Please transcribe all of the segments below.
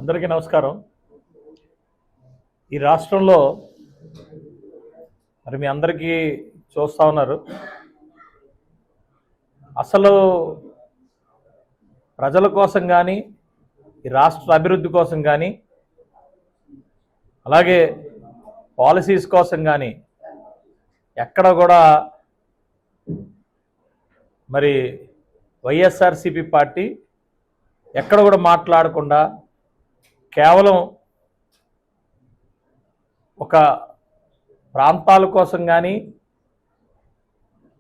అందరికీ నమస్కారం. ఈ రాష్ట్రంలో మరి మీ అందరికీ చూస్తూ ఉన్నారు. అసలు ప్రజల కోసం కానీ, ఈ రాష్ట్ర అభివృద్ధి కోసం కానీ, అలాగే పాలసీస్ కోసం కానీ ఎక్కడ కూడా మరి వైఎస్ఆర్సీపీ పార్టీ ఎక్కడ కూడా మాట్లాడకుండా కేవలం ఒక ప్రాంతాల కోసం కానీ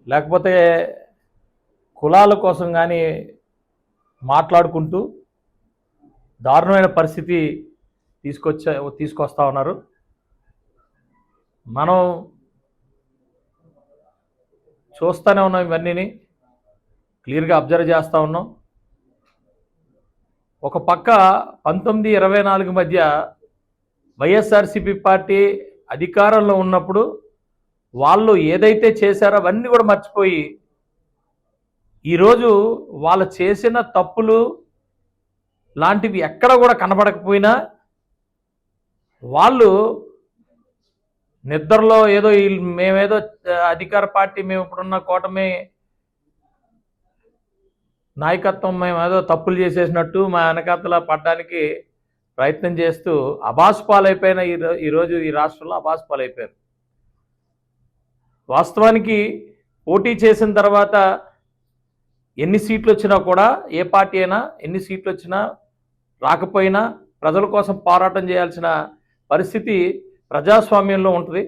లేకపోతే కులాల కోసం కానీ మాట్లాడుకుంటూ దారుణమైన పరిస్థితి తీసుకొస్తా ఉన్నారు. మనం చూస్తూనే ఉన్నాం, ఇవన్నీని క్లియర్గా అబ్జర్వ్ చేస్తూ ఉన్నాం. ఒక పక్క 1924 మధ్య వైఎస్ఆర్సీపీ పార్టీ అధికారంలో ఉన్నప్పుడు వాళ్ళు ఏదైతే చేశారో అవన్నీ కూడా మర్చిపోయి ఈరోజు వాళ్ళు చేసిన తప్పులు లాంటివి ఎక్కడ కూడా కనబడకపోయినా వాళ్ళు నిద్రలో ఏదో మేమేదో అధికార పార్టీ, మేము ఇప్పుడున్న కూటమి నాయకత్వం మేము ఏదో తప్పులు చేసేసినట్టు మా వెనకాతల పడ్డానికి ప్రయత్నం చేస్తూ అబాస్పాలైపోయిన ఈరోజు ఈ రాష్ట్రంలో అబాస్పాలైపోయారు. వాస్తవానికి పోటీ చేసిన తర్వాత ఎన్ని సీట్లు వచ్చినా కూడా, ఏ పార్టీ అయినా ఎన్ని సీట్లు వచ్చినా రాకపోయినా ప్రజల కోసం పోరాటం చేయాల్సిన పరిస్థితి ప్రజాస్వామ్యంలో ఉంటుంది.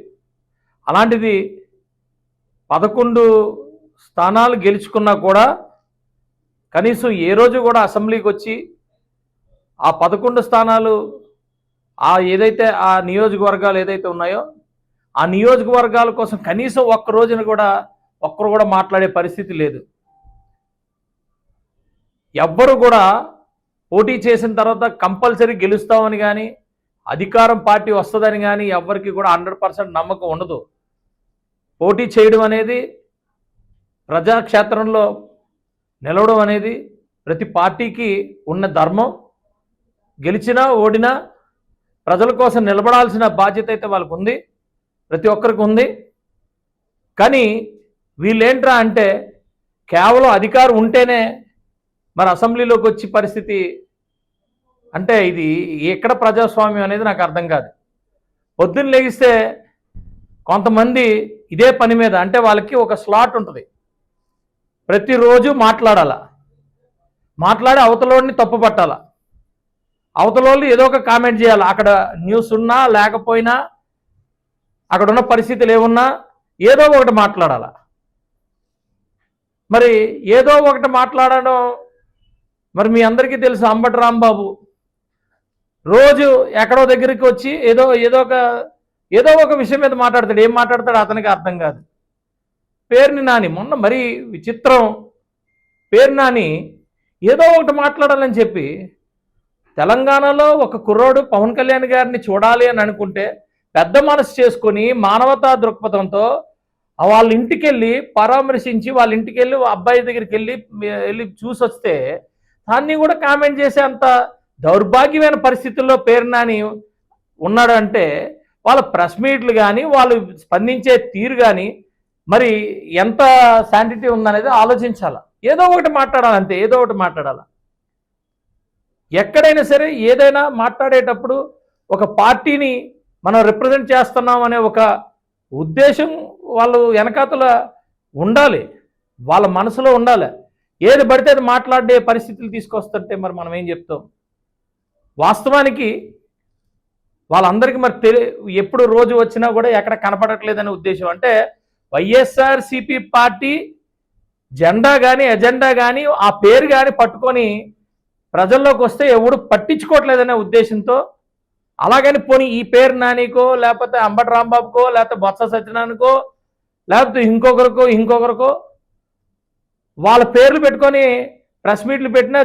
అలాంటిది 11 స్థానాలు గెలుచుకున్నా కూడా కనీసం ఏ రోజు కూడా అసెంబ్లీకి వచ్చి ఆ 11 స్థానాలు ఏదైతే ఆ నియోజకవర్గాలు ఏదైతే ఉన్నాయో ఆ నియోజకవర్గాల కోసం కనీసం ఒక్క రోజున కూడా ఒక్కరు కూడా మాట్లాడే పరిస్థితి లేదు. ఎవ్వరు కూడా పోటీ చేసిన తర్వాత కంపల్సరీ గెలుస్తామని కానీ, అధికారం పార్టీ వస్తుందని కానీ ఎవ్వరికి కూడా 100% నమ్మకం ఉండదు. పోటీ చేయడం అనేది, ప్రజాక్షేత్రంలో నిలవడం అనేది ప్రతి పార్టీకి ఉన్న ధర్మం. గెలిచినా ఓడినా ప్రజల కోసం నిలబడాల్సిన బాధ్యత అయితే వాళ్ళకు ఉంది, ప్రతి ఒక్కరికి ఉంది. కానీ వీళ్ళేంట్రా అంటే కేవలం అధికారం ఉంటేనే మరి అసెంబ్లీలోకి వచ్చి పరిస్థితి అంటే ఇది ఎక్కడ ప్రజాస్వామ్యం అనేది నాకు అర్థం కాదు. పొద్దున్న లెగిస్తే కొంతమంది ఇదే పని మీద, అంటే వాళ్ళకి ఒక స్లాట్ ఉంటుంది, ప్రతిరోజు మాట్లాడి అవతలోని తప్పు పట్టాల, అవతలోళ్ళు ఏదో ఒక కామెంట్ చేయాలి. అక్కడ న్యూస్ ఉన్నా లేకపోయినా, అక్కడ ఉన్న పరిస్థితులు ఏమున్నా ఏదో ఒకటి మాట్లాడాల. మరి ఏదో ఒకటి మాట్లాడడం, మరి మీ అందరికీ తెలుసు అంబటి రాంబాబు రోజు ఎక్కడో దగ్గరికి వచ్చి ఏదో ఒక విషయం మీద మాట్లాడతాడు. ఏం మాట్లాడతాడు అతనికి అర్థం కాదు. పేర్ని నాని మొన్న మరీ విచిత్రం, పేరు నాని ఏదో ఒకటి మాట్లాడాలని చెప్పి తెలంగాణలో ఒక కుర్రోడు పవన్ కళ్యాణ్ గారిని చూడాలి అని అనుకుంటే పెద్ద మనసు చేసుకొని మానవతా దృక్పథంతో వాళ్ళ ఇంటికి వెళ్ళి పరామర్శించి, వాళ్ళ ఇంటికి వెళ్ళి అబ్బాయి దగ్గరికి వెళ్ళి చూసి వస్తే దాన్ని కూడా కామెంట్ చేసే అంత దౌర్భాగ్యమైన పరిస్థితుల్లో పేరు నాని ఉన్నాడు. అంటే వాళ్ళ ప్రెస్ మీట్లు కానీ, వాళ్ళు స్పందించే తీరు కానీ మరి ఎంత శాంటిటీ ఉందనేది ఆలోచించాల. ఏదో ఒకటి మాట్లాడాలి, అంతే, ఏదో ఒకటి మాట్లాడాలి. ఎక్కడైనా సరే ఏదైనా మాట్లాడేటప్పుడు ఒక పార్టీని మనం రిప్రజెంట్ చేస్తున్నాం అనే ఒక ఉద్దేశం వాళ్ళు వెనకాతల ఉండాలి, వాళ్ళ మనసులో ఉండాలి. ఏది పడితే అది మాట్లాడే పరిస్థితులు తీసుకొస్తుంటే మరి మనం ఏం చెప్తాం? వాస్తవానికి వాళ్ళందరికీ మరి ఎప్పుడు రోజు వచ్చినా కూడా ఎక్కడ కనపడట్లేదనే ఉద్దేశం. అంటే వైఎస్ఆర్సీపీ పార్టీ జెండా కానీ, ఎజెండా కానీ, ఆ పేరు కానీ పట్టుకొని ప్రజల్లోకి వస్తే ఎవడు పట్టించుకోవట్లేదనే ఉద్దేశంతో, అలాగని పోనీ ఈ పేరు నానికో లేకపోతే అంబటి రాంబాబుకో లేకపోతే బొత్స సత్యనారాయణకో లేకపోతే ఇంకొకరికో వాళ్ళ పేర్లు పెట్టుకొని ప్రెస్ మీట్లు పెట్టినా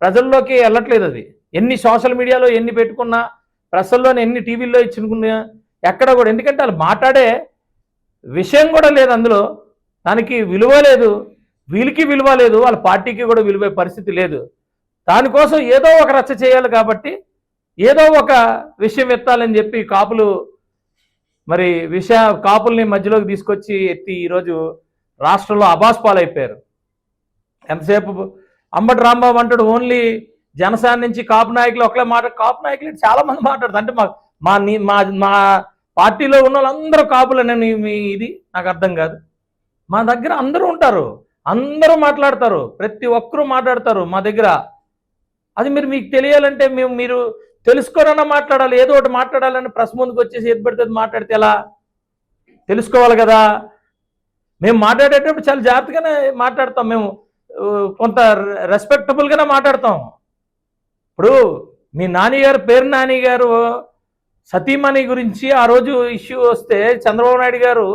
ప్రజల్లోకి వెళ్ళట్లేదు. అది ఎన్ని సోషల్ మీడియాలో ఎన్ని పెట్టుకున్నా, ప్రెస్లోని ఎన్ని టీవీల్లో ఇచ్చుకున్నా ఎక్కడ కూడా, ఎందుకంటే వాళ్ళు మాట్లాడే విషయం కూడా లేదు, అందులో దానికి విలువ లేదు, వీళ్ళకి విలువ లేదు, వాళ్ళ పార్టీకి కూడా విలువ పరిస్థితి లేదు. దానికోసం ఏదో ఒక రచ్చ చేయాలి కాబట్టి ఏదో ఒక విషయం ఎత్తాలని చెప్పి కాపులు మరి కాపుల్ని మధ్యలోకి తీసుకొచ్చి ఎత్తి ఈరోజు రాష్ట్రంలో అబాస్ పాలైపోయారు. ఎంతసేపు అంబటి రాంబాబు అంటాడు ఓన్లీ జనసేన నుంచి కాపు నాయకులు ఒకలే కాపు నాయకులు చాలా మంది మాట్లాడతారు. అంటే మా పార్టీలో ఉన్న వాళ్ళందరూ కాపులనే ఇది నాకు అర్థం కాదు. మా దగ్గర అందరూ ఉంటారు, అందరూ మాట్లాడతారు, ప్రతి ఒక్కరూ మాట్లాడతారు మా దగ్గర. అది మీకు తెలియాలంటే మీరు తెలుసుకోనన్నా మాట్లాడాలి, ఏదో ఒకటి మాట్లాడాలని ప్రెస్ ముందుకు వచ్చేసి ఏది పడితే మాట్లాడితే ఎలా తెలుసుకోవాలి కదా. మేము మాట్లాడేటప్పుడు చాలా జాగ్రత్తగానే మాట్లాడతాం, మేము కొంత రెస్పెక్టబుల్గానే మాట్లాడతాం. ఇప్పుడు మీ పేరు నాని గారు సతీమణి గురించి ఆ రోజు ఇష్యూ వస్తే చంద్రబాబు నాయుడు గారు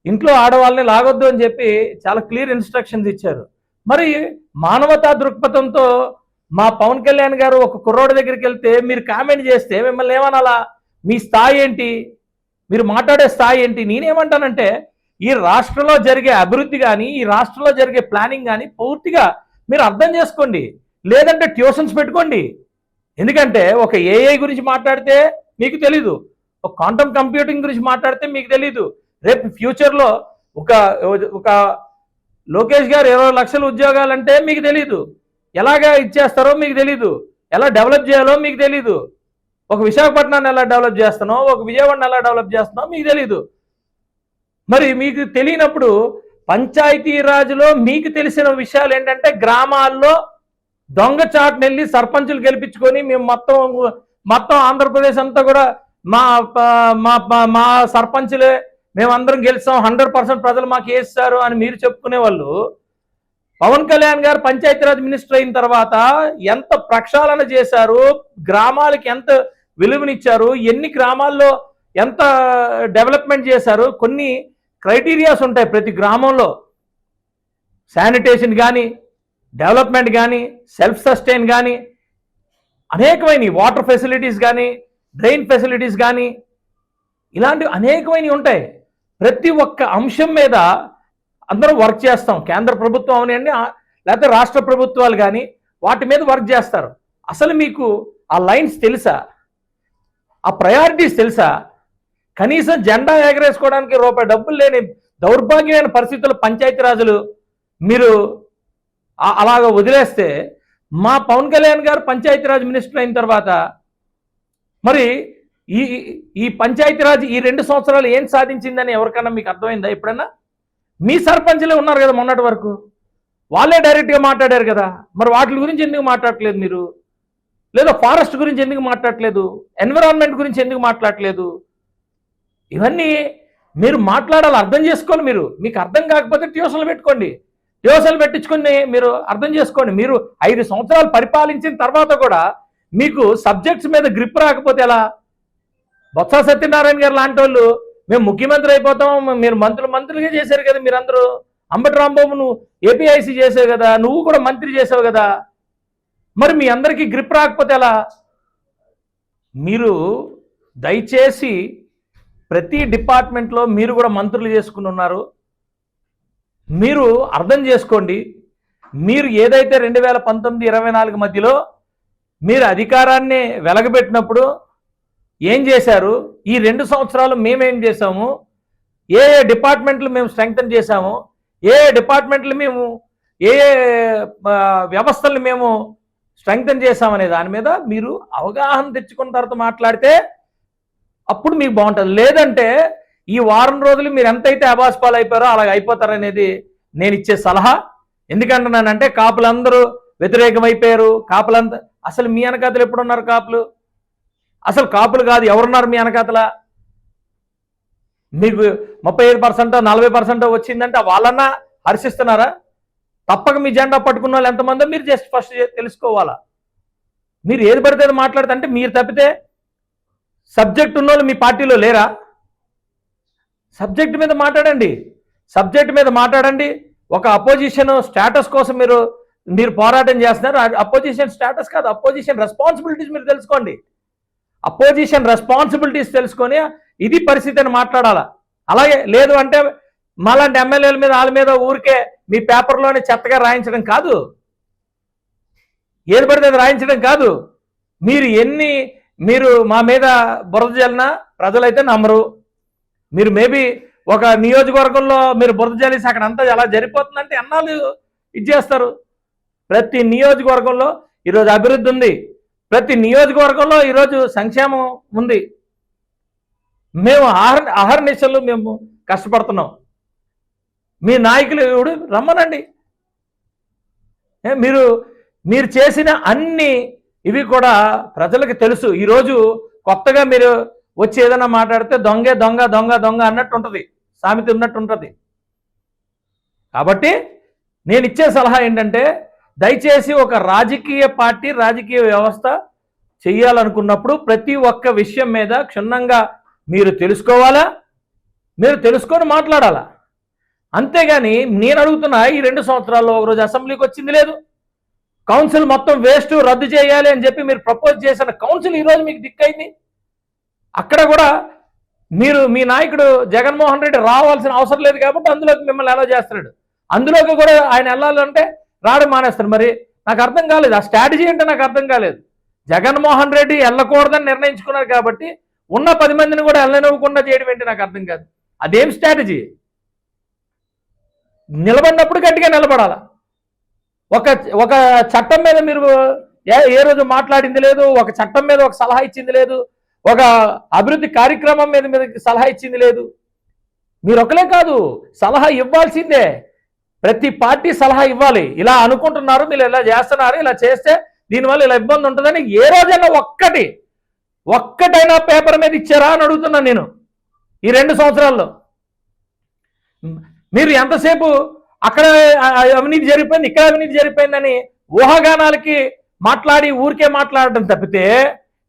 ఇంట్లో ఆడవాళ్ళని లాగొద్దు అని చెప్పి చాలా క్లియర్ ఇన్స్ట్రక్షన్స్ ఇచ్చారు. మరి మానవతా దృక్పథంతో మా పవన్ కళ్యాణ్ గారు ఒక కుర్రోడి దగ్గరికి వెళ్తే మీరు కామెంట్ చేస్తే మిమ్మల్ని ఏమనాలా? మీ స్థాయి ఏంటి, మీరు మాట్లాడే స్థాయి ఏంటి? నేనేమంటానంటే ఈ రాష్ట్రంలో జరిగే అభివృద్ధి కానీ ఈ రాష్ట్రంలో జరిగే ప్లానింగ్ కానీ పూర్తిగా మీరు అర్థం చేసుకోండి, లేదంటే ట్యూషన్స్ పెట్టుకోండి. ఎందుకంటే ఒక ఏఐ గురించి మాట్లాడితే మీకు తెలీదు, ఒక క్వాంటమ్ కంప్యూటింగ్ గురించి మాట్లాడితే మీకు తెలీదు. రేపు ఫ్యూచర్లో ఒక లోకేష్ గారు 20 లక్షల ఉద్యోగాలంటే మీకు తెలీదు, ఎలాగా ఇచ్చేస్తారో మీకు తెలీదు, ఎలా డెవలప్ చేయాలో మీకు తెలీదు, ఒక విశాఖపట్నాన్ని ఎలా డెవలప్ చేస్తానో ఒక విజయవాడని ఎలా డెవలప్ చేస్తున్నానో మీకు తెలీదు. మరి మీకు తెలియనప్పుడు పంచాయతీరాజ్లో మీకు తెలిసిన విషయాలు ఏంటంటే గ్రామాల్లో దొంగచాటును వెళ్ళి సర్పంచులు గెలిపించుకొని మేము మొత్తం ఆంధ్రప్రదేశ్ అంతా కూడా మా సర్పంచులే మేమందరం గెలిచాం, 100% ప్రజలు మాకు వేస్తారు అని మీరు చెప్పుకునే వాళ్ళు పవన్ కళ్యాణ్ గారు పంచాయతీరాజ్ మినిస్టర్ అయిన తర్వాత ఎంత ప్రక్షాళన చేశారు, గ్రామాలకి ఎంత విలువనిచ్చారు, ఎన్ని గ్రామాల్లో ఎంత డెవలప్మెంట్ చేశారు. కొన్ని క్రైటీరియాస్ ఉంటాయి ప్రతి గ్రామంలో, శానిటేషన్ కానీ డెవలప్మెంట్ కానీ సెల్ఫ్ సస్టైన్ కానీ అనేకమైనవి, వాటర్ ఫెసిలిటీస్ కానీ డ్రైన్ ఫెసిలిటీస్ కానీ ఇలాంటివి అనేకమైనవి ఉంటాయి. ప్రతి ఒక్క అంశం మీద అందరూ వర్క్ చేస్తాం, కేంద్ర ప్రభుత్వం అవనండి లేకపోతే రాష్ట్ర ప్రభుత్వాలు కానీ వాటి మీద వర్క్ చేస్తారు. అసలు మీకు ఆ లైన్స్ తెలుసా, ఆ ప్రయారిటీస్ తెలుసా? కనీసం జెండా ఎగరేసుకోవడానికి రూపాయి డబ్బులు లేని దౌర్భాగ్యమైన పరిస్థితులు పంచాయతీరాజులు మీరు అలాగ వదిలేస్తే మా పవన్ కళ్యాణ్ గారు పంచాయతీరాజ్ మినిస్టర్ అయిన తర్వాత మరి ఈ పంచాయతీరాజ్ ఈ 2 సంవత్సరాలు ఏం సాధించిందని ఎవరికన్నా మీకు అర్థమైందా? ఎప్పుడన్నా మీ సర్పంచ్లే ఉన్నారు కదా మొన్నటి వరకు, వాళ్ళే డైరెక్ట్గా మాట్లాడారు కదా. మరి వాటి గురించి ఎందుకు మాట్లాడట్లేదు మీరు? లేదా ఫారెస్ట్ గురించి ఎందుకు మాట్లాడట్లేదు? ఎన్విరాన్మెంట్ గురించి ఎందుకు మాట్లాడట్లేదు? ఇవన్నీ మీరు మాట్లాడాలి, అర్థం చేసుకోవాలి. మీకు అర్థం కాకపోతే ట్యూషన్లు పెట్టుకోండి, ట్యూషన్లు పెట్టించుకొని మీరు అర్థం చేసుకోండి. మీరు 5 సంవత్సరాలు పరిపాలించిన తర్వాత కూడా మీకు సబ్జెక్ట్స్ మీద గ్రిప్ రాకపోతే ఎలా? బొత్స సత్యనారాయణ గారు లాంటి వాళ్ళు మేము ముఖ్యమంత్రి అయిపోతాం, మీరు మంత్రులుగా చేశారు కదా మీరందరూ. అంబటి రాంబాబు నువ్వు ఏపీఐసి చేసావు కదా, నువ్వు కూడా మంత్రి చేసావు కదా. మరి మీ అందరికీ గ్రిప్ రాకపోతే ఎలా? మీరు దయచేసి ప్రతి డిపార్ట్మెంట్లో మీరు కూడా మంత్రులు చేసుకుని ఉన్నారు, మీరు అర్థం చేసుకోండి. మీరు ఏదైతే 2019-24 మధ్యలో మీరు అధికారాన్ని వెలగబెట్టినప్పుడు ఏం చేశారు, ఈ 2 సంవత్సరాలు మేమేం చేసాము, ఏ డిపార్ట్మెంట్లు మేము స్ట్రెంగ్తన్ చేశాము, ఏ డిపార్ట్మెంట్లు మేము ఏ వ్యవస్థల్ని మేము స్ట్రెంగ్తన్ చేశామనే దాని మీద మీరు అవగాహన తెచ్చుకున్న తర్వాత మాట్లాడితే అప్పుడు మీకు బాగుంటుంది. లేదంటే ఈ వారం రోజులు మీరు ఎంతైతే అబాస్పాలు అయిపోయారో అలాగ అయిపోతారనేది నేను ఇచ్చే సలహా. ఎందుకంటున్నానంటే కాపులందరూ వ్యతిరేకమైపోయారు, కాపులంతా అసలు మీ వెనకాతలు ఎప్పుడున్నారు కాపులు? అసలు కాపులు కాదు, ఎవరున్నారు మీ వెనకాతల? మీకు 35% 40% వచ్చిందంటే వాళ్ళన్నా హర్షిస్తున్నారా? తప్పక మీ జెండా పట్టుకున్న వాళ్ళు ఎంతమందో మీరు జస్ట్ ఫస్ట్ తెలుసుకోవాలా. మీరు ఏది పడితే మాట్లాడితే అంటే మీరు తప్పితే సబ్జెక్ట్ ఉన్నోళ్ళు మీ పార్టీలో లేరా? సబ్జెక్ట్ మీద మాట్లాడండి, సబ్జెక్ట్ మీద మాట్లాడండి. ఒక అపోజిషన్ స్టేటస్ కోసం మీరు పోరాటం చేస్తున్నారు. అపోజిషన్ స్టేటస్ కాదు, అపోజిషన్ రెస్పాన్సిబిలిటీస్ మీరు తెలుసుకోండి. అపోజిషన్ రెస్పాన్సిబిలిటీస్ తెలుసుకొని ఇది పరిస్థితి అని మాట్లాడాలా. అలాగే లేదు అంటే మాలాంటి ఎమ్మెల్యేల మీద వాళ్ళ మీద ఊరికే మీ పేపర్లోనే చెత్తగా రాయించడం కాదు. ఏది పడితే అది రాయించడం కాదు. మీరు మా మీద బురద జల్లినా ప్రజలైతే నమ్మరు. మీరు మేబీ ఒక నియోజకవర్గంలో మీరు బురద జల్లేసి అక్కడ అంతా ఎలా జరిగిపోతుందంటే ఎన్నాళ్ళు ఇది చేస్తారు. ప్రతి నియోజకవర్గంలో ఈరోజు అభివృద్ధి ఉంది, ప్రతి నియోజకవర్గంలో ఈరోజు సంక్షేమం ఉంది. మేము అహర్నిశలు మేము కష్టపడుతున్నాం. మీ నాయకులు ఎవడు రమ్మనండి. మీరు చేసిన అన్ని ఇవి కూడా ప్రజలకు తెలుసు. ఈరోజు కొత్తగా మీరు వచ్చి ఏదైనా మాట్లాడితే దొంగే దొంగ దొంగ దొంగ అన్నట్టు ఉంటుంది, సామెత ఉన్నట్టు ఉంటుంది. కాబట్టి నేను ఇచ్చే సలహా ఏంటంటే, దయచేసి ఒక రాజకీయ పార్టీ రాజకీయ వ్యవస్థ చెయ్యాలనుకున్నప్పుడు ప్రతి ఒక్క విషయం మీద క్షుణ్ణంగా మీరు తెలుసుకోవాలా, మీరు తెలుసుకొని మాట్లాడాలా. అంతేగాని నేను అడుగుతున్నా, ఈ 2 సంవత్సరాల్లో ఒకరోజు అసెంబ్లీకి వచ్చింది లేదు, కౌన్సిల్ మొత్తం వేస్ట్ రద్దు చేయాలి అని చెప్పి మీరు ప్రపోజ్ చేసిన కౌన్సిల్ ఈరోజు మీకు దిక్కైంది. అక్కడ కూడా మీ నాయకుడు జగన్మోహన్ రెడ్డి రావాల్సిన అవసరం లేదు కాబట్టి అందులోకి మిమ్మల్ని ఎలా చేస్తున్నాడు. అందులోకి కూడా ఆయన వెళ్ళాలంటే రావడం మానేస్తారు. మరి నాకు అర్థం కాలేదు, ఆ స్ట్రాటజీ అంటే నాకు అర్థం కాలేదు. జగన్మోహన్ రెడ్డి వెళ్ళకూడదని నిర్ణయించుకున్నారు కాబట్టి ఉన్న 10 మందిని కూడా వెళ్ళనివ్వకుండా చేయడం ఏంటి నాకు అర్థం కాదు. అదేం స్ట్రాటజీ? నిలబడినప్పుడు గట్టిగా నిలబడాలా. ఒక చట్టం మీద మీరు ఏ రోజు మాట్లాడింది లేదు, ఒక చట్టం మీద ఒక సలహా ఇచ్చింది లేదు, ఒక అభివృద్ధి కార్యక్రమం మీద సలహా ఇచ్చింది లేదు. మీరు ఒకలే కాదు, సలహా ఇవ్వాల్సిందే. ప్రతి పార్టీ సలహా ఇవ్వాలి. ఇలా అనుకుంటున్నారు, మీరు ఇలా చేస్తున్నారు, ఇలా చేస్తే దీనివల్ల ఇలా ఇబ్బంది ఉంటుందని ఏ రోజైనా ఒక్కటైనా పేపర్ మీద ఇచ్చారా అని అడుగుతున్నాను నేను. ఈ 2 సంవత్సరాల్లో మీరు ఎంతసేపు అక్కడ అవినీతి జరిగిపోయింది, ఇక్కడ అవినీతి జరిగిపోయిందని ఊహాగానాలకి మాట్లాడి ఊరికే మాట్లాడడం తప్పితే,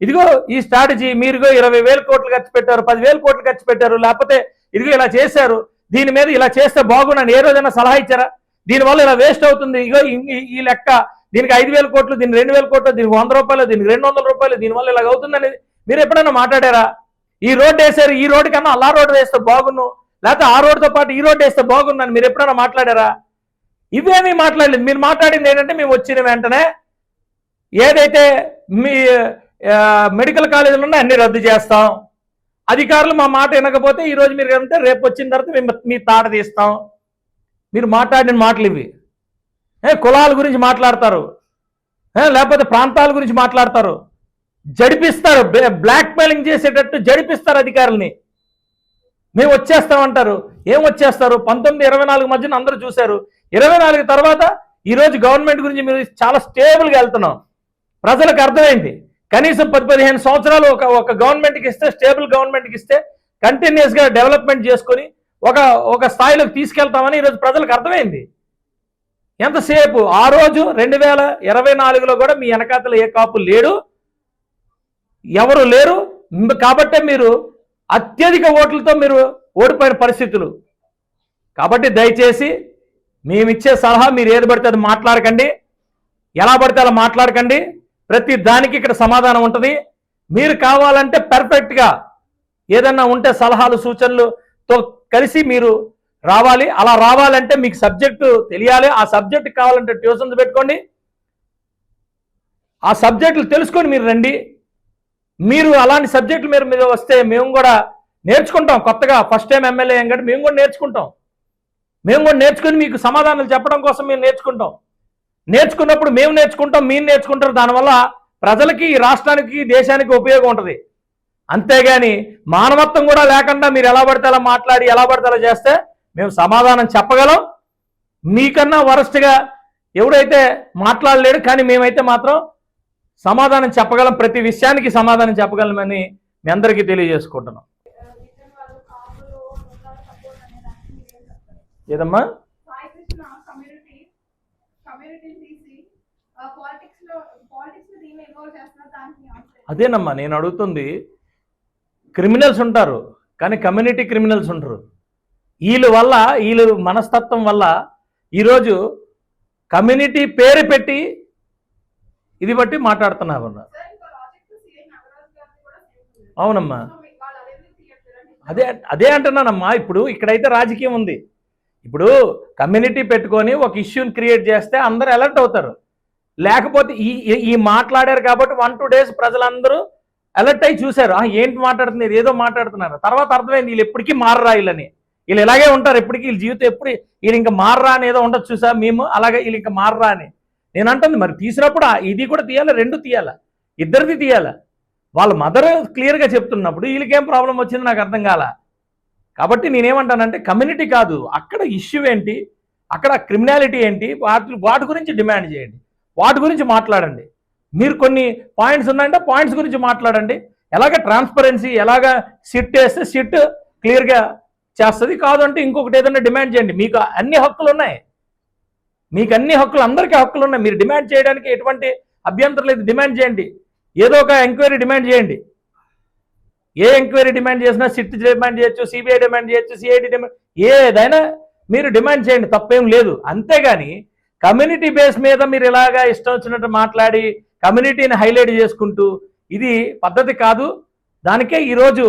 ఇదిగో ఈ స్ట్రాటజీ, మీరుగో 20,000 కోట్లు ఖర్చు పెట్టారు, 10,000 కోట్లు ఖర్చు పెట్టారు, లేకపోతే ఇదిగో ఇలా చేశారు, దీని మీద ఇలా చేస్తే బాగుండని ఏ రోజైనా సలహా ఇచ్చారా? దీనివల్ల ఇలా వేస్ట్ అవుతుంది, ఇగో ఈ లెక్క, దీనికి 5,000 కోట్లు, దీనికి 2,000 కోట్లు, దీనికి 100 రూపాయలు, దీనికి 200 రూపాయలు, దీనివల్ల ఇలాగ అవుతుందని మీరు ఎప్పుడైనా మాట్లాడారా? ఈ రోడ్డు వేసారు, ఈ రోడ్డు కన్నా అలా రోడ్డు వేస్తే బాగున్ను, లేకపోతే ఆ రోడ్డుతో పాటు ఈ రోడ్డు వేస్తే బాగుందని మీరు ఎప్పుడైనా మాట్లాడారా? ఇవేమీ మాట్లాడలేదు. మీరు మాట్లాడింది ఏంటంటే, మేము వచ్చిన వెంటనే ఏదైతే మీ మెడికల్ కాలేజీలు ఉన్నా అన్ని రద్దు చేస్తాం, అధికారులు మా మాట వినకపోతే ఈరోజు మీరు అంటే రేపు వచ్చిన తర్వాత మేము మీ తాట తీస్తాం. మీరు మాట్లాడిన మాటలు ఇవి. కులాల గురించి మాట్లాడతారు, లేకపోతే ప్రాంతాల గురించి మాట్లాడతారు, జడిపిస్తారు, బ్లాక్ మెయిలింగ్ చేసేటట్టు జడిపిస్తారు అధికారుల్ని. మేము వచ్చేస్తామంటారు. ఏం వచ్చేస్తారు? 1924 మధ్యన అందరూ చూశారు. 24 తర్వాత ఈరోజు గవర్నమెంట్ గురించి మీరు చాలా స్టేబుల్గా వెళ్తున్నాం. ప్రజలకు అర్థమైంది. కనీసం 10-15 సంవత్సరాలు ఒక గవర్నమెంట్కి ఇస్తే, స్టేబుల్ గవర్నమెంట్కి ఇస్తే కంటిన్యూస్గా డెవలప్మెంట్ చేసుకొని ఒక స్థాయిలోకి తీసుకెళ్తామని ఈరోజు ప్రజలకు అర్థమైంది. ఎంతసేపు ఆ రోజు 2024లో కూడా మీ వెనకాతలు ఏ కాపు లేడు, ఎవరు లేరు. కాబట్టే మీరు అత్యధిక ఓట్లతో మీరు ఓడిపోయిన పరిస్థితులు. కాబట్టి దయచేసి మేమిచ్చే సలహా, మీరు ఏది పడితే అది మాట్లాడకండి, ఎలా పడితే అలా మాట్లాడకండి. ప్రతి దానికి ఇక్కడ సమాధానం ఉంటుంది. మీరు కావాలంటే పర్ఫెక్ట్గా ఏదన్నా ఉంటే సలహాలు సూచనలతో కలిసి మీరు రావాలి. అలా రావాలంటే మీకు సబ్జెక్టు తెలియాలి. ఆ సబ్జెక్టు కావాలంటే ట్యూషన్స్ పెట్టుకోండి. ఆ సబ్జెక్టులు తెలుసుకొని మీరు రండి. మీరు అలాంటి సబ్జెక్టులు మీద వస్తే మేము కూడా నేర్చుకుంటాం. కొత్తగా ఫస్ట్ టైం ఎమ్మెల్యే ఏం కంటే మేము కూడా నేర్చుకుంటాం. మేము కూడా నేర్చుకుని మీకు సమాధానాలు చెప్పడం కోసం మేము నేర్చుకుంటాం. నేర్చుకున్నప్పుడు మేము నేర్చుకుంటాం, మీరు నేర్చుకుంటారు. దానివల్ల ప్రజలకి, రాష్ట్రానికి, దేశానికి ఉపయోగం ఉంటుంది. అంతేగాని మానవత్వం కూడా లేకుండా మీరు ఎలా పడితే అలా మాట్లాడి ఎలా పడితే అలా చేస్తే మేము సమాధానం చెప్పగలం. మీకన్నా వరస్ట్గా ఎవడైతే మాట్లాడలేడు, కానీ మేమైతే మాత్రం సమాధానం చెప్పగలం. ప్రతి విషయానికి సమాధానం చెప్పగలమని మీ అందరికీ తెలియజేసుకుంటున్నాం. ఏదమ్మా? అదేనమ్మా నేను అడుగుతుంది. క్రిమినల్స్ ఉంటారు, కానీ కమ్యూనిటీ క్రిమినల్స్ ఉంటారు. వీళ్ళు మనస్తత్వం వల్ల ఈరోజు కమ్యూనిటీ పేరు పెట్టి ఇది బట్టి మాట్లాడుతున్నారు. అవునమ్మా, అదే అంటున్నానమ్మా. ఇప్పుడు ఇక్కడైతే రాజకీయం ఉంది. ఇప్పుడు కమ్యూనిటీ పెట్టుకొని ఒక ఇష్యూని క్రియేట్ చేస్తే అందరూ అలర్ట్ అవుతారు. లేకపోతే ఈ ఈ మాట్లాడారు కాబట్టి 1-2 days ప్రజలందరూ అలర్ట్ అయ్యి చూశారు, ఏంటి మాట్లాడుతున్నారు, ఏదో మాట్లాడుతున్నారు. తర్వాత అర్థమైంది వీళ్ళు ఎప్పటికీ మారరా, వీళ్ళు ఇలాగే ఉంటారు ఎప్పటికీ, వీళ్ళ జీవితం ఎప్పుడు వీళ్ళు ఇంకా మారరా అని ఏదో ఉండదు చూసా మేము, అలాగే వీళ్ళు ఇంకా మారరా అని నేను అంటుంది. మరి తీసినప్పుడు ఇది కూడా తీయాలి, రెండు తీయాలా, ఇద్దరిది తీయాలా. వాళ్ళ మదర్ క్లియర్గా చెప్తున్నప్పుడు వీళ్ళకేం ప్రాబ్లం వచ్చింది నాకు అర్థం కాల. కాబట్టి నేనేమంటానంటే కమ్యూనిటీ కాదు, అక్కడ ఇష్యూ ఏంటి, అక్కడ క్రిమినాలిటీ ఏంటి, వాటి గురించి డిమాండ్ చేయండి, వాటి గురించి మాట్లాడండి. మీరు కొన్ని పాయింట్స్ ఉన్నాయంటే పాయింట్స్ గురించి మాట్లాడండి. ఎలాగ ట్రాన్స్పరెన్సీ, ఎలాగ సిట్ వేస్తే సిట్ క్లియర్గా చేస్తుంది, కాదు అంటే ఇంకొకటి ఏదైనా డిమాండ్ చేయండి. మీకు అన్ని హక్కులు ఉన్నాయి, మీకు అన్ని హక్కులు, అందరికీ హక్కులు ఉన్నాయి. మీరు డిమాండ్ చేయడానికి ఎటువంటి అభ్యంతరం లేదు, డిమాండ్ చేయండి. ఏదో ఒక ఎంక్వైరీ డిమాండ్ చేయండి. ఏ ఎంక్వైరీ డిమాండ్ చేసినా సిట్ డిమాండ్ చేయొచ్చు, సిబిఐ డిమాండ్ చేయొచ్చు, సిఐడి డిమాండ్, ఏదైనా మీరు డిమాండ్ చేయండి, తప్పేం లేదు. అంతేగాని కమ్యూనిటీ బేస్ మీద మీరు ఇలాగా ఇష్టం వచ్చినట్టు మాట్లాడి కమ్యూనిటీని హైలైట్ చేసుకుంటూ ఇది పద్ధతి కాదు. దానికే ఈరోజు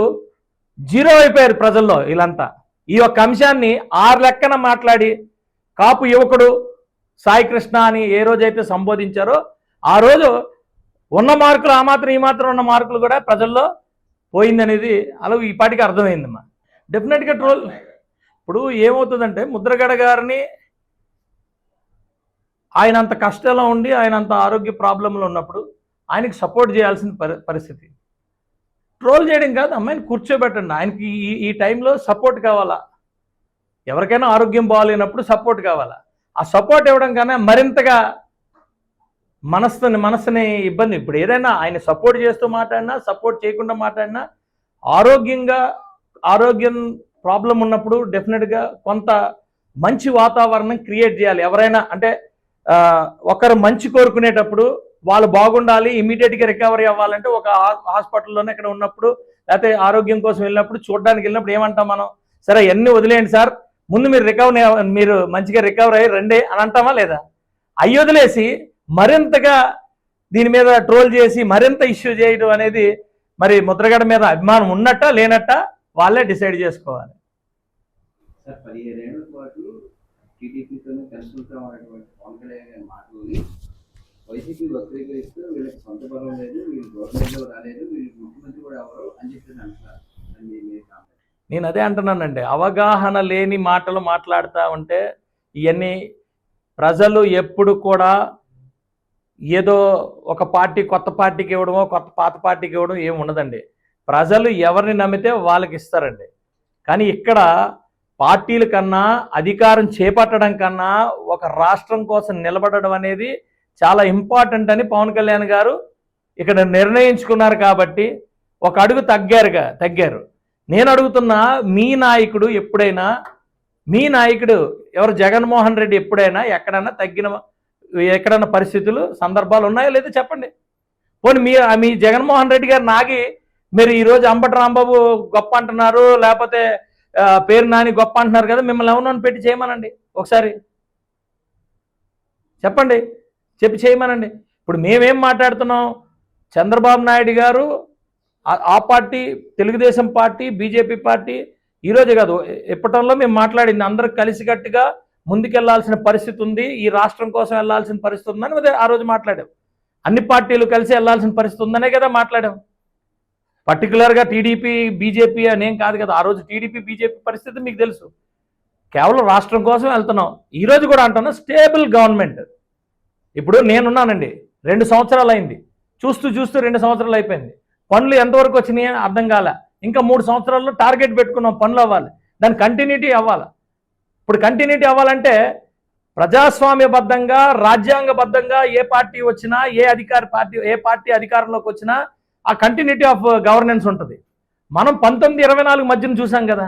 జీరో అయిపోయారు ప్రజల్లో వీళ్ళంతా. ఈ యొక్క అంశాన్ని 6 లెక్కన మాట్లాడి కాపు యువకుడు సాయి కృష్ణ అని ఏ రోజైతే సంబోధించారో ఆ రోజు ఉన్న మార్కులు ఆ మాత్రం ఈ మాత్రం ఉన్న మార్కులు కూడా ప్రజల్లో పోయిందనేది అలా ఈ పాటికి అర్థమైందమ్మా. డెఫినెట్గా ట్రోల్. ఇప్పుడు ఏమవుతుందంటే ముద్రగడ గారిని ఆయన అంత కష్టంలో ఉండి, ఆయన అంత ఆరోగ్య ప్రాబ్లంలో ఉన్నప్పుడు ఆయనకి సపోర్ట్ చేయాల్సిన పరిస్థితి. ట్రోల్ చేయడం కాదు, అమ్మాయిని కూర్చోబెట్టండి. ఆయనకి ఈ టైంలో సపోర్ట్ కావాలా, ఎవరికైనా ఆరోగ్యం బాగాలేనప్పుడు సపోర్ట్ కావాలా. ఆ సపోర్ట్ ఇవ్వడం కన్నా మరింతగా మనస్సుని ఇబ్బంది. ఇప్పుడు ఏదైనా ఆయన సపోర్ట్ చేస్తూ మాట్లాడినా, సపోర్ట్ చేయకుండా మాట్లాడినా, ఆరోగ్యం ప్రాబ్లం ఉన్నప్పుడు డెఫినెట్గా కొంత మంచి వాతావరణం క్రియేట్ చేయాలి. ఎవరైనా అంటే ఒకరు మంచి కోరుకునేటప్పుడు వాళ్ళు బాగుండాలి, ఇమీడియట్గా రికవరీ అవ్వాలంటే ఒక హాస్పిటల్లోనే ఇక్కడ ఉన్నప్పుడు లేకపోతే ఆరోగ్యం కోసం వెళ్ళినప్పుడు చూడడానికి వెళ్ళినప్పుడు ఏమంటాం మనం, సరే అన్నీ వదిలేయండి సార్, ముందు మీరు మంచిగా రికవర్ అయ్యి రండి అని అంటామా లేదా? అయ్యి వదిలేసి మరింతగా దీని మీద ట్రోల్ చేసి మరింత ఇష్యూ చేయడం అనేది మరి ముద్రగడ మీద అభిమానం ఉన్నట్ట లేనట్ట వాళ్ళే డిసైడ్ చేసుకోవాలి. సార్ 17 ఏళ్ల పాటు టీడీపీతోనే కలుసుకుంటాం అనేటువంటి పవన్ కళ్యాణ్ గారి మాటలని వైసీపీ వక్రీకరిస్తూ వీళ్ళకి సొంత బలం లేదు, వీళ్ళు గవర్నమెంట్లో రాలేదు, వీళ్ళు ముఖ్యమంత్రి కూడా ఎవరు అని చెప్పేసి అంటున్నారు. నేను అదే అంటున్నానండి, అవగాహన లేని మాటలు మాట్లాడుతూ ఉంటే ఇవన్నీ ప్రజలు ఎప్పుడు కూడా ఏదో ఒక పార్టీ కొత్త పార్టీకి ఇవ్వడమో పాత పార్టీకి ఇవ్వడం ఏమి ఉండదండి. ప్రజలు ఎవరిని నమ్మితే వాళ్ళకి ఇస్తారండి. కానీ ఇక్కడ పార్టీల కన్నా అధికారం చేపట్టడం కన్నా ఒక రాష్ట్రం కోసం నిలబడడం అనేది చాలా ఇంపార్టెంట్ అని పవన్ కళ్యాణ్ గారు ఇక్కడ నిర్ణయించుకున్నారు. కాబట్టి ఒక అడుగు తగ్గారు. నేను అడుగుతున్నా, మీ నాయకుడు ఎవరు జగన్మోహన్ రెడ్డి ఎప్పుడైనా ఎక్కడైనా పరిస్థితులు సందర్భాలు ఉన్నాయో లేదో చెప్పండి. పోనీ మీ జగన్మోహన్ రెడ్డి గారు నాగి మీరు ఈరోజు అంబటి రాంబాబు గొప్ప అంటున్నారు, లేకపోతే పేరు నాని గొప్ప అంటున్నారు కదా, మిమ్మల్ని ఎవరినో పెట్టి చేయమనండి, ఒకసారి చెప్పండి, చేయమనండి. ఇప్పుడు మేమేం మాట్లాడుతున్నాం, చంద్రబాబు నాయుడు గారు ఆ party, Telugu Desam party, BJP party ఈరోజే కాదు ఎప్పటంలో మేము మాట్లాడింది, అందరూ కలిసికట్టుగా ముందుకెళ్లాల్సిన పరిస్థితి ఉంది, ఈ రాష్ట్రం కోసం వెళ్లాల్సిన పరిస్థితి ఉందని ఆ రోజు మాట్లాడాం. అన్ని పార్టీలు కలిసి వెళ్లాల్సిన పరిస్థితి ఉందనే కదా మాట్లాడాం. పర్టికులర్గా టీడీపీ బీజేపీ అనేం కాదు కదా. ఆ రోజు టీడీపీ బీజేపీ పరిస్థితి మీకు తెలుసు. కేవలం రాష్ట్రం కోసం వెళ్తున్నాం. ఈరోజు కూడా అంటున్నాం స్టేబుల్ గవర్నమెంట్. ఇప్పుడు నేనున్నానండి, 2 సంవత్సరాలు అయింది, చూస్తూ 2 సంవత్సరాలు అయిపోయింది. పనులు ఎంతవరకు వచ్చినాయో అర్థం కాలే. ఇంకా 3 సంవత్సరాల్లో టార్గెట్ పెట్టుకున్నాం, పనులు అవ్వాలి, దాని కంటిన్యూటీ అవ్వాలి. ఇప్పుడు కంటిన్యూటీ అవ్వాలంటే ప్రజాస్వామ్యబద్ధంగా, రాజ్యాంగబద్ధంగా ఏ పార్టీ వచ్చినా, ఏ పార్టీ అధికారంలోకి వచ్చినా ఆ కంటిన్యూటీ ఆఫ్ గవర్నెన్స్ ఉంటుంది. మనం 1924 మధ్యన చూసాం కదా,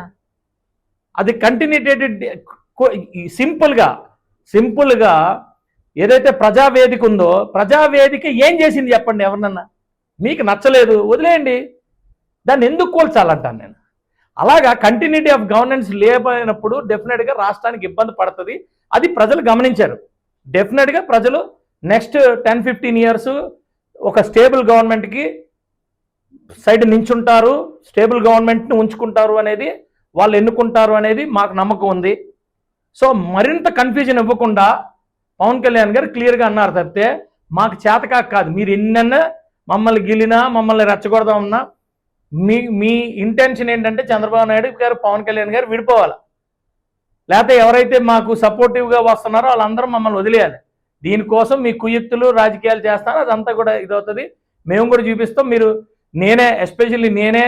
అది కంటిన్యూటెడ్. సింపుల్గా ఏదైతే ప్రజావేదిక ఉందో, ప్రజావేదిక ఏం చేసింది చెప్పండి ఎవరినన్నా? మీకు నచ్చలేదు వదిలేయండి, దాన్ని ఎందుకు కోల్చాలంటాను నేను. అలాగా కంటిన్యూటీ ఆఫ్ గవర్నెన్స్ లేకపోయినప్పుడు డెఫినెట్గా రాష్ట్రానికి ఇబ్బంది పడుతుంది. అది ప్రజలు గమనించారు. డెఫినెట్గా ప్రజలు నెక్స్ట్ 10-15 ఇయర్స్ ఒక స్టేబుల్ గవర్నమెంట్కి సైడ్ నించుంటారు, స్టేబుల్ గవర్నమెంట్ని ఉంచుకుంటారు అనేది, వాళ్ళు ఎన్నుకుంటారు అనేది మాకు నమ్మకం ఉంది. సో మరింత కన్ఫ్యూజన్ ఇవ్వకుండా పవన్ కళ్యాణ్ గారు క్లియర్గా అన్నారు తప్పితే మాకు చేతకాక కాదు. మీరు ఎన్నన్నా మమ్మల్ని గిల్లినా మమ్మల్ని రెచ్చగొడదామన్నా మీ ఇంటెన్షన్ ఏంటంటే చంద్రబాబు నాయుడు గారు, పవన్ కళ్యాణ్ గారు విడిపోవాలి, లేకపోతే ఎవరైతే మాకు సపోర్టివ్గా వస్తున్నారో వాళ్ళందరూ మమ్మల్ని వదిలేయాలి. దీనికోసం మీ కుయుక్తులు రాజకీయాలు చేస్తారో అదంతా కూడా ఇదవుతుంది. మేము కూడా చూపిస్తాం. మీరు ఎస్పెషల్లీ నేను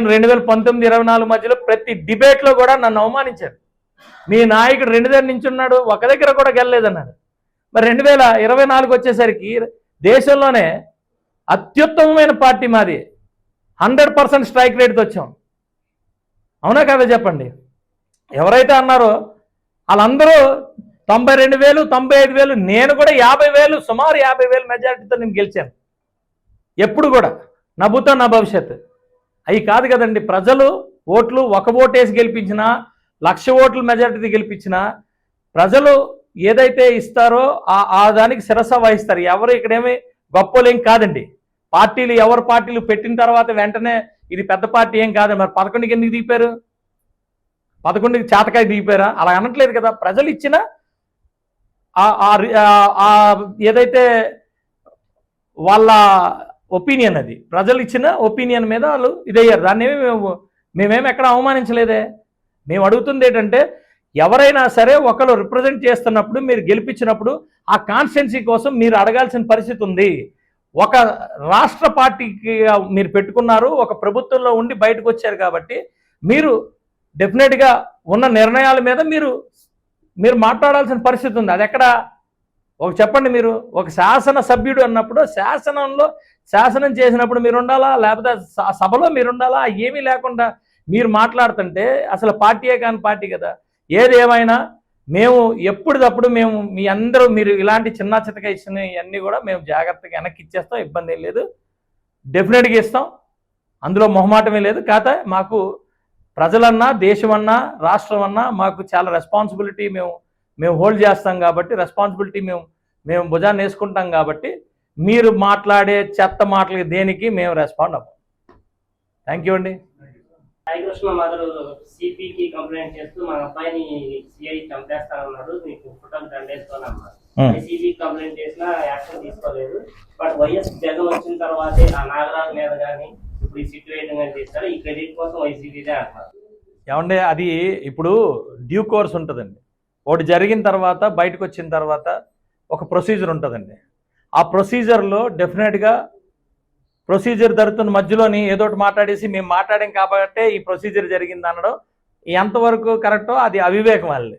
2019-24 మధ్యలో ప్రతి డిబేట్లో కూడా నన్ను అవమానించారు. మీ నాయకుడు 2 దగ్గర నించున్నాడు, ఒక దగ్గర కూడా గెలలేదన్నాడు. మరి 2024 వచ్చేసరికి దేశంలోనే అత్యుత్తమమైన పార్టీ మాది, 100% స్ట్రైక్ రేట్తో వచ్చాం. అవునా కదా చెప్పండి. ఎవరైతే అన్నారో వాళ్ళందరూ 92,000, 95,000, నేను కూడా 50,000, సుమారు 50,000 మెజారిటీతో నేను గెలిచాను. ఎప్పుడు కూడా నా భూతం నా భవిష్యత్తు అవి కాదు కదండి. ప్రజలు ఓట్లు ఒక ఓటేసి గెలిపించినా, 1,00,000 ఓట్లు మెజారిటీ గెలిపించినా ప్రజలు ఏదైతే ఇస్తారో ఆ దానికి శిరస వహిస్తారు. ఎవరు ఇక్కడేమి గొప్పలేం కాదండి. ఎవరు పార్టీలు పెట్టిన తర్వాత వెంటనే ఇది పెద్ద పార్టీ ఏం కాదు. మరి 11కి ఎందుకు దిగిపోయారు? 11కి చేతకాయ దిగిపోయారా? అలా అనట్లేదు కదా. ప్రజలు ఇచ్చిన ఏదైతే వాళ్ళ ఒపీనియన్, అది ప్రజలు ఇచ్చిన ఒపీనియన్ మీద వాళ్ళు ఇదయ్యారు. దాన్ని మేమేమి ఎక్కడ అవమానించలేదే. మేము అడుగుతుంది ఏంటంటే ఎవరైనా సరే ఒకరు రిప్రజెంట్ చేస్తున్నప్పుడు, మీరు గెలిపించినప్పుడు ఆ కాన్స్టిట్యున్సీ కోసం మీరు అడగాల్సిన పరిస్థితి ఉంది. ఒక రాష్ట్ర పార్టీకి మీరు పెట్టుకున్నారు, ఒక ప్రభుత్వంలో ఉండి బయటకు వచ్చారు కాబట్టి మీరు డెఫినెట్గా ఉన్న నిర్ణయాల మీద మీరు మాట్లాడాల్సిన పరిస్థితి ఉంది. అది ఎక్కడ చెప్పండి. మీరు ఒక శాసన సభ్యుడు అన్నప్పుడు శాసనం చేసినప్పుడు మీరు ఉండాలా, లేకపోతే సభలో మీరు ఉండాలా? ఏమీ లేకుండా మీరు మాట్లాడుతుంటే అసలు పార్టీయే కాని పార్టీ కదా. ఏది ఏమైనా మేము ఎప్పటికప్పుడు మీరు ఇలాంటి చిన్న చితక ఇచ్చిన ఇవన్నీ కూడా మేము జాగ్రత్తగా వెనక్కి ఇచ్చేస్తాం. ఇబ్బంది ఏం లేదు, డెఫినెట్గా ఇస్తాం. అందులో మొహమాటమే లేదు. కాకపోతే మాకు ప్రజలన్నా, దేశమన్నా, రాష్ట్రం అన్నా మాకు చాలా రెస్పాన్సిబిలిటీ మేము హోల్డ్ చేస్తాం కాబట్టి, రెస్పాన్సిబిలిటీ మేము భుజాన్ని వేసుకుంటాం కాబట్టి మీరు మాట్లాడే చెత్త మాటలకి దేనికి మేము రెస్పాండ్ అవ్వం. థ్యాంక్ యూ అండి. సాయికృష్ణ మదర్ సిపికి కంప్లైంట్ చేస్తూ మా అబ్బాయిని సిఐ చంపేస్తానన్నాడు, మీకు ఫోటోలు దండేసుకోనన్నారు. సిపి కంప్లైంట్ చేసినా యాక్షన్ తీసుకోలేదు. బట్ వైఎస్ జగన్ వచ్చిన తర్వాతే ఆ నాగరాజు మీద కానీ ఇప్పుడు ఈ సిట్యుయేషన్ కానీ చేస్తారు. ఈ క్రెడిట్ కోసం వైసీపీదే అంటారు. ఏమంటే అది ఇప్పుడు డ్యూ కోర్స్ ఉంటుందండి. ఒకటి జరిగిన తర్వాత బయటకు వచ్చిన తర్వాత ఒక ప్రొసీజర్ ఉంటుందండి. ఆ ప్రొసీజర్లో డెఫినెట్గా ప్రొసీజర్ జరుగుతున్న మధ్యలోని ఏదో ఒకటి మాట్లాడేసి మేము మాట్లాడాం కాబట్టే ఈ ప్రొసీజర్ జరిగింది అనడం ఎంతవరకు కరెక్టో అది అవివేకం వాళ్ళది.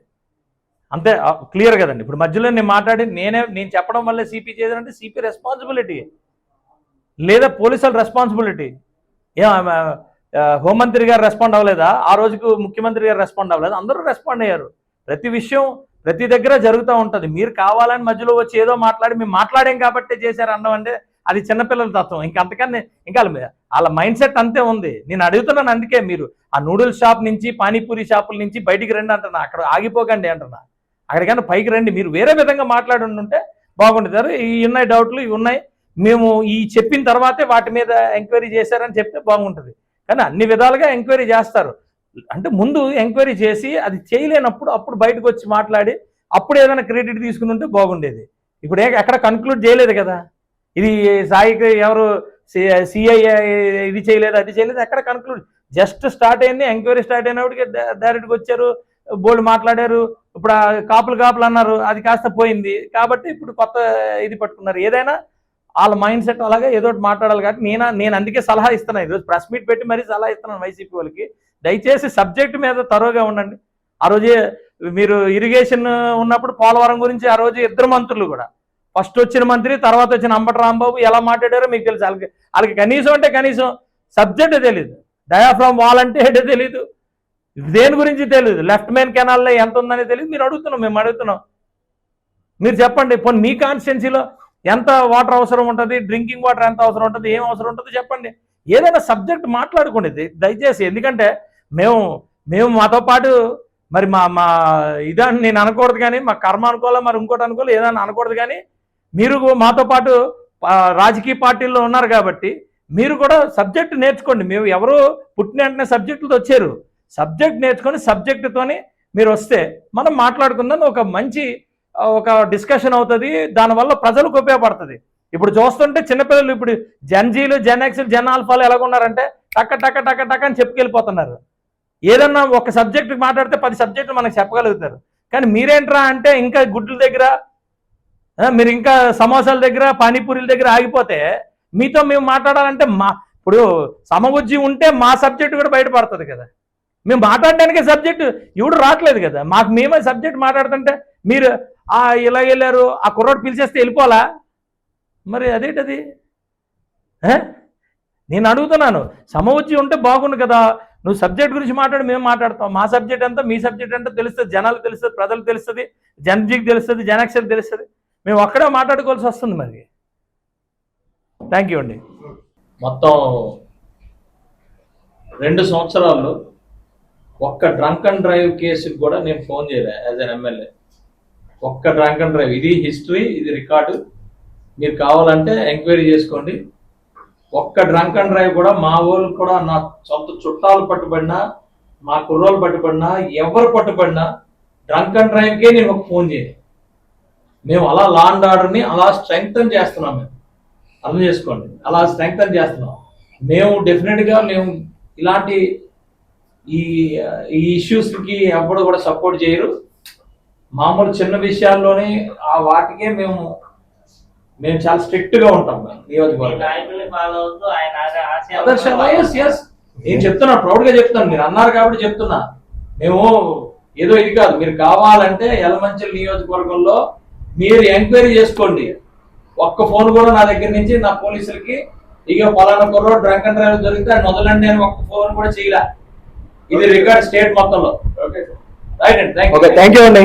అంతే క్లియర్ కదండి. ఇప్పుడు మధ్యలో నేను చెప్పడం వల్లే సిపి చేశానంటే సిపి రెస్పాన్సిబిలిటీ, లేదా పోలీసుల రెస్పాన్సిబిలిటీ. హోంమంత్రి గారు రెస్పాండ్ అవ్వలేదా? ఆ రోజుకు ముఖ్యమంత్రి గారు రెస్పాండ్ అవ్వలేదు. అందరూ రెస్పాండ్ అయ్యారు. ప్రతి విషయం ప్రతి దగ్గర జరుగుతూ ఉంటుంది. మీరు కావాలని మధ్యలో వచ్చి ఏదో మాట్లాడి మేము మాట్లాడాం కాబట్టే చేశారు అన్నం అంటే అది చిన్నపిల్లల తత్వం. అంతకన్నా వాళ్ళ మైండ్ సెట్ అంతే ఉంది. నేను అడుగుతున్నాను అందుకే, మీరు ఆ నూడిల్స్ షాప్ నుంచి, పానీపూరి షాపుల నుంచి బయటికి రండి అంటున్నా. అక్కడ ఆగిపోకండి అంటున్నా. అక్కడికన్నా పైకి రండి. మీరు వేరే విధంగా మాట్లాడి ఉంటే బాగుంటుంది. ఈ ఉన్నాయి డౌట్లు, ఇవి ఉన్నాయి, మేము ఈ చెప్పిన తర్వాతే వాటి మీద ఎంక్వైరీ చేశారని చెప్తే బాగుంటుంది. కానీ అన్ని విధాలుగా ఎంక్వైరీ చేస్తారు. అంటే ముందు ఎంక్వైరీ చేసి అది చేయలేనప్పుడు అప్పుడు బయటకు వచ్చి మాట్లాడి అప్పుడు ఏదైనా క్రెడిట్ తీసుకుని ఉంటే బాగుండేది. ఇప్పుడు ఎక్కడ కన్క్లూడ్ చేయలేదు కదా. ఇది సాయికి ఎవరు సిఐ ఇది చేయలేదు, అది చేయలేదు, ఎక్కడ కన్క్లూడ్, జస్ట్ స్టార్ట్ అయింది. ఎంక్వైరీ స్టార్ట్ అయినప్పటికీ డైరెక్ట్గా వచ్చారు, బోల్డ్ మాట్లాడారు. ఇప్పుడు కాపులు అన్నారు, అది కాస్త పోయింది కాబట్టి ఇప్పుడు కొత్త ఇది పట్టుకున్నారు. ఏదైనా వాళ్ళ మైండ్ సెట్ అలాగే ఏదో ఒకటి మాట్లాడాలి కాబట్టి నేను అందుకే సలహా ఇస్తున్నాను. ఈరోజు ప్రెస్ మీట్ పెట్టి మరీ సలహా ఇస్తున్నాను వైసీపీ వాళ్ళకి. దయచేసి సబ్జెక్ట్ మీద తరోగా ఉండండి. ఆ రోజే మీరు ఇరిగేషన్ ఉన్నప్పుడు పోలవరం గురించి ఆ రోజు 2 మంత్రులు కూడా, ఫస్ట్ వచ్చిన మంత్రి, తర్వాత వచ్చిన అంబటి రాంబాబు ఎలా మాట్లాడారో మీకు తెలుసు. వాళ్ళకి కనీసం సబ్జెక్ట్ తెలియదు. డయాఫ్రామ్ వాల్ అంటే ఏంటో తెలియదు, దేని గురించి తెలియదు, లెఫ్ట్ మెయిన్ కెనాల్లో ఎంత ఉందని తెలియదు. మేము అడుగుతున్నాం మీరు చెప్పండి. పోనీ మీ కాన్స్టిట్యున్సీలో ఎంత వాటర్ అవసరం ఉంటుంది, డ్రింకింగ్ వాటర్ ఎంత అవసరం ఉంటుంది, ఏం అవసరం ఉంటుందో చెప్పండి. ఏదైనా సబ్జెక్ట్ మాట్లాడుకోండి దయచేసి. ఎందుకంటే మేము మాతో పాటు మరి మా ఇదని నేను అనకూడదు, కానీ మా కర్మ అనుకోవాలా, మరి ఇంకోటి అనుకోవాలి, ఏదైనా అనకూడదు. కానీ మీరు మాతో పాటు రాజకీయ పార్టీల్లో ఉన్నారు కాబట్టి మీరు కూడా సబ్జెక్ట్ నేర్చుకోండి. మేము ఎవరో పుట్టిన వెంటనే సబ్జెక్టులతో వచ్చారు. సబ్జెక్ట్ నేర్చుకొని సబ్జెక్టుతోని మీరు వస్తే మనం మాట్లాడుకుందాం. ఒక మంచి ఒక డిస్కషన్ అవుతుంది, దానివల్ల ప్రజలకు ఉపయోగపడుతుంది. ఇప్పుడు చూస్తుంటే చిన్నపిల్లలు ఇప్పుడు జెన్జీలు, జెన్ ఎక్స్లు, జెన్ ఆల్ఫాలు ఎలాగున్నారంటే టక్క టక్క టక్క టక్క అని చెప్పుకెళ్ళిపోతున్నారు. ఏదన్నా ఒక సబ్జెక్ట్ మాట్లాడితే 10 సబ్జెక్టులు మనకు చెప్పగలుగుతారు. కానీ మీరేంట్రా అంటే ఇంకా గుడ్ల దగ్గర, మీరు ఇంకా సమోసాల దగ్గర, పానీపూరీల దగ్గర ఆగిపోతే మీతో మేము మాట్లాడాలంటే ఇప్పుడు సమబుద్ధి ఉంటే మా సబ్జెక్టు కూడా బయటపడుతుంది కదా. మేము మాట్లాడడానికి సబ్జెక్టు ఎవడు రావట్లేదు కదా, మేమే సబ్జెక్ట్ మాట్లాడుతుంటే మీరు ఇలా వెళ్ళారు, ఆ కుర్రోడు పిలిచేస్తే వెళ్ళిపోలా, మరి అదేంటది? నేను అడుగుతున్నాను, సమబుద్ధి ఉంటే బాగుండు కదా. నువ్వు సబ్జెక్ట్ గురించి మాట్లాడి మేము మాట్లాడతాం, మా సబ్జెక్ట్ ఎంత మీ సబ్జెక్ట్ ఎంత తెలుస్తుంది, జనాలకు తెలుస్తుంది, ప్రజలకు తెలుస్తుంది, జన్జీకి తెలుస్తుంది, జనక్స్కి తెలుస్తుంది. మేము అక్కడే మాట్లాడుకోవాల్సి వస్తుంది. మరి థ్యాంక్ యూ అండి. మొత్తం 2 సంవత్సరాల్లో ఒక్క డ్రంక్ అండ్ డ్రైవ్ కేసుకి కూడా నేను ఫోన్ చేయలే యాజ్ అన్ ఎమ్మెల్యే. ఒక్క డ్రంక్ అండ్ డ్రైవ్, ఇది హిస్టరీ, ఇది రికార్డు, మీరు కావాలంటే ఎంక్వైరీ చేసుకోండి. ఒక్క డ్రంక్ అండ్ డ్రైవ్ కూడా మా ఊళ్ళు కూడా, నా సొంత చుట్టాలు పట్టుబడినా, మా కుర్రోలు పట్టుబడినా, ఎవరు పట్టుబడినా డ్రంక్ అండ్ డ్రైవ్కే నేను ఒక ఫోన్ చేయను. మేము అలా లా అండ్ ఆర్డర్ని అలా స్ట్రెంగ్తన్ చేస్తున్నాం. మేము అర్థం చేసుకోండి, అలా స్ట్రెంగ్తన్ చేస్తున్నాం. మేము డెఫినెట్గా మేము ఇలాంటి ఈ ఇష్యూస్కి ఎప్పుడు కూడా సపోర్ట్ చేయరు. మామూలు చిన్న విషయాల్లోనే వాటికే మేము చాలా స్ట్రిక్ట్ గా ఉంటాం. నేను చెప్తున్నా, ప్రౌడ్ గా చెప్తాను, మీరు అన్నారు కాబట్టి చెప్తున్నా. మేము ఏదో ఇది కాదు, మీరు కావాలంటే యలమంచిలి నియోజకవర్గంలో మీరు ఎంక్వైరీ చేసుకోండి. ఒక్క ఫోన్ కూడా నా దగ్గర నుంచి నా పోలీసులకి ఇక పలానా కుర్రో డ్రంక్ అండ్ డ్రైవ్ దొరికితే ఆయన వదలండి అని ఒక్క ఫోన్ కూడా చేయలే. ఇది రికార్డ్ స్టేట్ మొత్తంలో. రైట్ అండి, థ్యాంక్ యూ అండి.